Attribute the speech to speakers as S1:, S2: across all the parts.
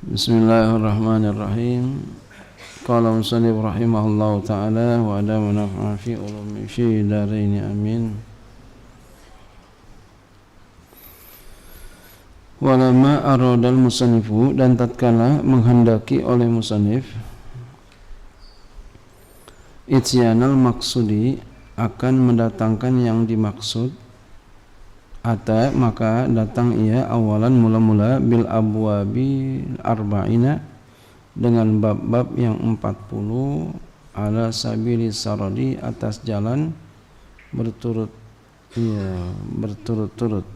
S1: Bismillahirrahmanirrahim. Qala musannif rahimahullahu ta'ala wa adamu naf'a fi ulumi fi daraini amin. Walama aradal musannifu, dan tatkala menghendaki oleh musannif ityanal maksudi, akan mendatangkan yang dimaksud, ata maka datang ia awalan mula-mula bil abwabi arba'ina, dengan bab-bab yang 40, ala sabili saradi, atas jalan berturut-turut,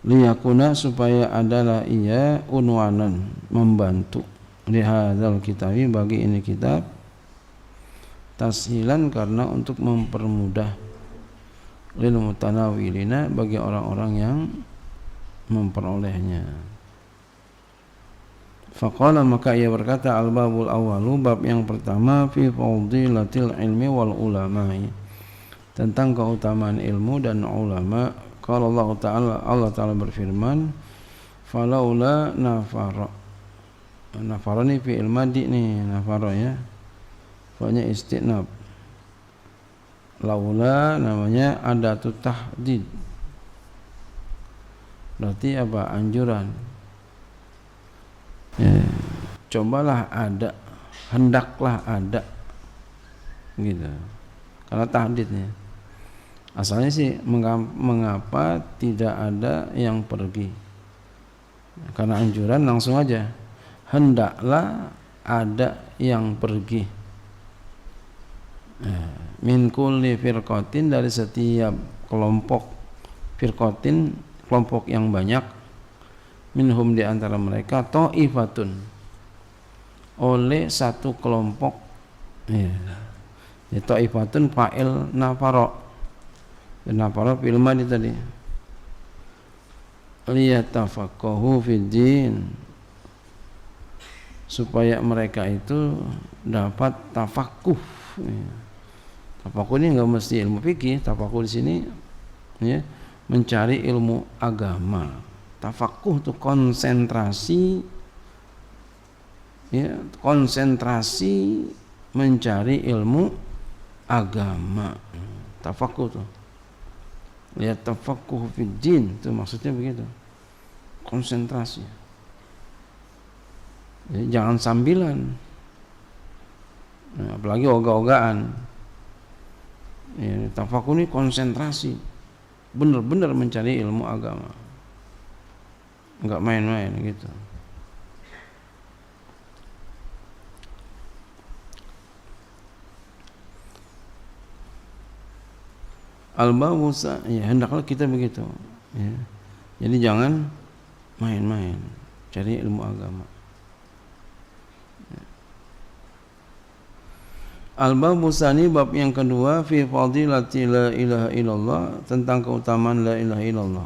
S1: liyakuna supaya adalah ia unwanan, membantu, lihadzal kitabi, bagi ini kitab, tashilan karena untuk mempermudah, lil mutanawilina, bagi orang-orang yang memperolehnya. Faqala, maka ia berkata, al-babul awalu, bab yang pertama, fi fadilatil ilmi wal ulama'i, tentang keutamaan ilmu dan ulama. Qala Allah Ta'ala, Allah Ta'ala berfirman, falaula nafara, nafara ni fi ilmadi ni, nafara ya, pokoknya istinab. Laula namanya adatu tahdid, berarti apa? Anjuran ya, cobalah ada, hendaklah ada gitu, karena tahdidnya asalnya sih mengapa tidak ada yang pergi, karena anjuran langsung aja hendaklah ada yang pergi. Min kulli firqatin, dari setiap kelompok, firqatin kelompok yang banyak, minhum di antara mereka, ta'ifatun oleh satu kelompok ya, ta'ifatun fa'il nafara, nafara fil madi tadi, liyatafaqahu fid din, supaya mereka itu dapat tafakuh ya. Tafakuh ini enggak mesti ilmu fikih, tafakuh di sini ya, mencari ilmu agama. Tafakuh itu konsentrasi ya, konsentrasi mencari ilmu agama. Tafakuh itu ya, tafakuh fid din, itu maksudnya begitu, konsentrasi ya, jangan sambilan apalagi ogah-ogahan ya. Tafakuh ini konsentrasi, benar-benar mencari ilmu agama, enggak main-main gitu. Al-babusa ya, hendaklah kita begitu ya. Jadi jangan main-main cari ilmu agama. Al-babu tsani, bab yang kedua, fi fadilati la ilaha illallah, tentang keutamaan la ilaha illallah.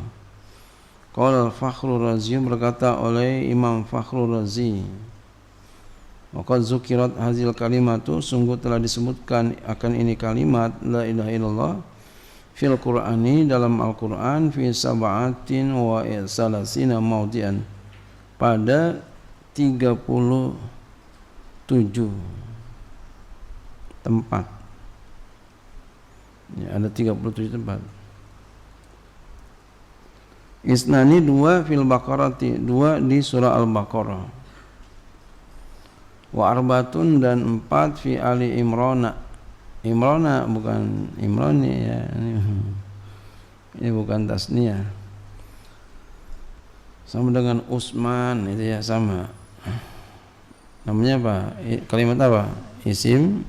S1: Qala Fakhrul Razi, berkata oleh Imam Fakhrul Razi, waqad zukirat hazil kalimatu, sungguh telah disebutkan akan ini kalimat la ilaha illallah, fil Qur'ani, dalam Al-Qur'an, fi sab'atin wa salasina mawdi'an, pada 37 tempat ya, ada 37 tempat. Isnani, dua, fil Baqarati, dua di surah Al-Baqarah. Wa arbatun, dan 4 fi Ali Imrana. Imrana bukan Imrani ya, ini bukan tasniyah, sama dengan Usman itu ya, sama namanya apa, kalimat apa, isim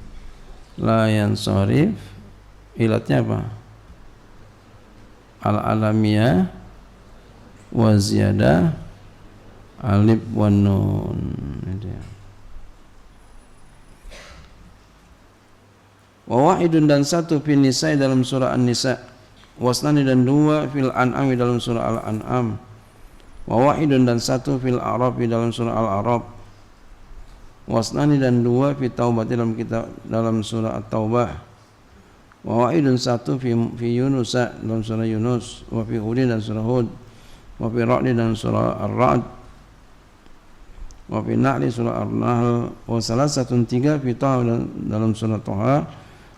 S1: la yansharif, ilatnya apa, al-alamiyah wa ziyadah alif wan nun itu ya. Wa wahidun, dan 1 fil nisa, dalam surah An-Nisa, wasnani, dan 2 fil an'am, dalam surah Al-An'am, wa wahidun, dan 1 fil a'raf, dalam surah Al-A'raf, wasnani, dan 2 fi taubah, dalam surah At-Taubah, wa wa'idun 1 fi Yunus, dalam surah Yunus, wa fi Hudin, dan surah Hud, wa fi Ra'd, dan surah Ar-Ra'd, wa fi Nahl surah An-Nahl, wa salasatun 3 fi Thaha dalam surah Thaha,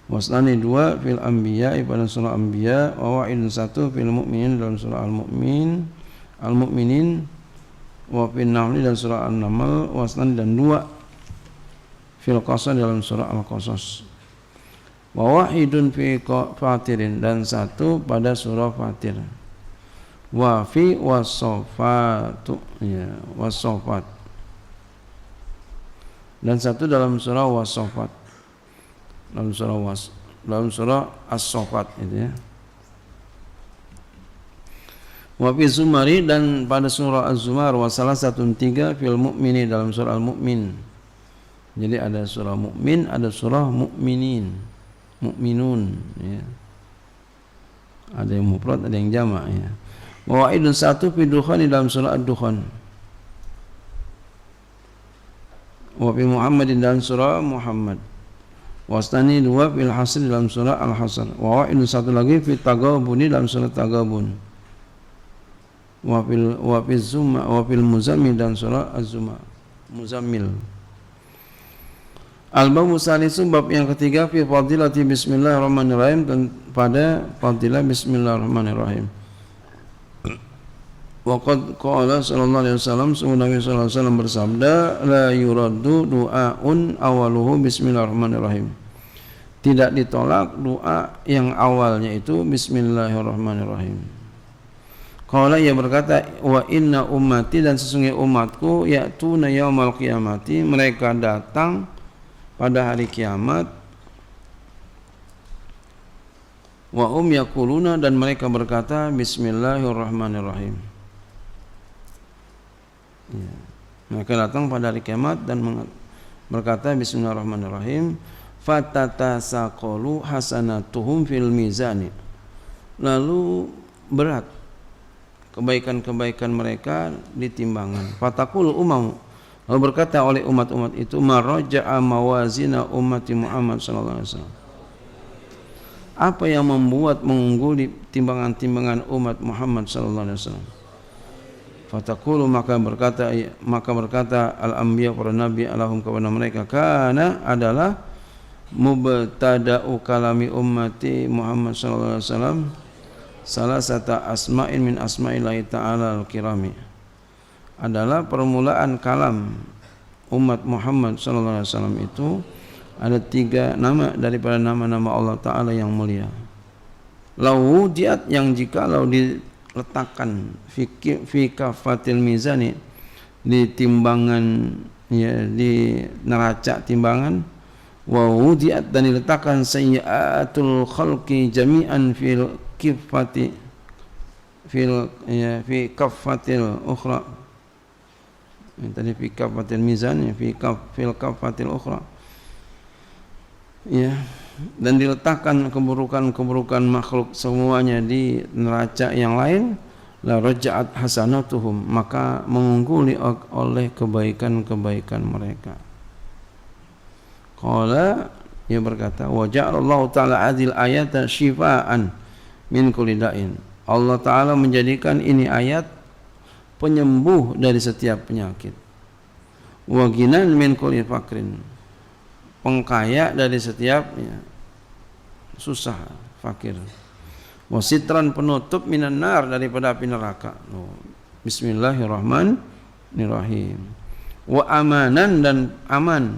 S1: wa sanani 2 fil Anbiya pada surah Anbiya, wa wa'idun 1 fil Mu'minin dalam surah Al-Mu'minin, wa fi Nahl dalam surah An-Naml, wa sanani dan 2 fil Qasas dalam surah Al-Qasas, wa wahidun fi Fatirin dan 1 pada surah Fatir, wa fi wasofatu ya wasofat dan 1 dalam surah wasofat, dalam surah As-Sofat itu ya. Wa fi Zumari dan pada surah Az-Zumar, wa salasatun 3 fil Mu'mini dalam surah Al-Mu'min. Jadi ada surah Mu'min, ada surah Mu'minin, Mu'minun ya. Ada yang mufrad, ada yang jamak ya. Wa wa'idun 1 fi Dukhan dalam surah Ad-Dukhan, wa fi Muhammadin dalam surah Muhammad, wa stani 2 fil Hasr dalam surah Al-Hasr, wa wa'idun 1 lagi fi Taghabun dalam surah Taghabun, wa fil Muzammil dalam surah Az-Zumar Muzammil. Al-Babu Salisu, bab yang ketiga, fi fadilati bismillahirrahmanirrahim, dan pada fadilah bismillahirrahmanirrahim. Wa qad qala sallallahu alaihi wasallam, Nabi sallallahu alaihi wasallam bersabda, la yuraddu du'aun awaluhu bismillahirrahmanirrahim. Tidak ditolak doa yang awalnya itu bismillahirrahmanirrahim. Qala, ia berkata, wa inna ummati, dan sesungguhnya umatku, ya'tuna yaumal qiyamati, mereka datang pada hari kiamat, wa yaquluna, dan mereka berkata bismillahirrahmanirrahim. Ya. Mereka datang pada hari kiamat dan berkata bismillahirrahmanirrahim. Fatatasaqalu hasanatuhum fil mizani, lalu berat kebaikan-kebaikan mereka di timbangan. Fatakul umam, lalu berkata oleh umat-umat itu, maraja'a mawazina ummati Muhammad sallallahu alaihi wasallam, apa yang membuat mengungguli timbangan-timbangan umat Muhammad sallallahu alaihi wasallam. Fatakulu, maka berkata al-anbiya, para nabi, alahum kepada mereka, kana adalah mubtada'u kalami ummati Muhammad sallallahu alaihi wasallam salasata asma'in min asma'illahi ta'ala al-kirami, adalah permulaan kalam umat Muhammad sallallahu alaihi wasallam itu ada 3 nama daripada nama-nama Allah Ta'ala yang mulia. Lau diat, yang jikalau diletakkan fi kafatil mizani, di timbangan ya, di neraca timbangan, wa wudiat, dan diletakkan sayyiatul khalqi jami'an fil kifati fi kafatil ukhra. Tadi fi kafatil mizan, fil kafatil ukhra ya, dan diletakkan keburukan-keburukan makhluk semuanya di neraca yang lain, la raja'at hasanatuhum, maka mengungguli oleh kebaikan-kebaikan mereka. Qala, ia berkata, wa ja'alallahu ta'ala adil ayata shifaan min kulli da'in, Allah Ta'ala menjadikan ini ayat penyembuh dari setiap penyakit, wa ginan min kulli fakrin, pengkaya dari setiap ya, susah, fakir, wasitran, penutup, minan nar, daripada api neraka. Bismillahirrahmanirrahim. Wa amanan, dan aman,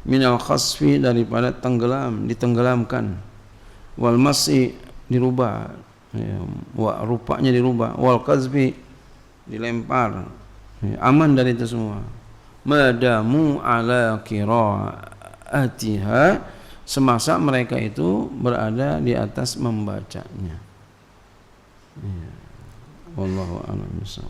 S1: minal khasfi, daripada tenggelam, ditenggelamkan, wal masi, dirubah ya, wa rupanya dirubah, wal qazfi, dilempar ya, aman dari itu semua. Madamu ala qiraatiha, semasa mereka itu berada di atas membacanya ya. Wallahu a'lam bishawab.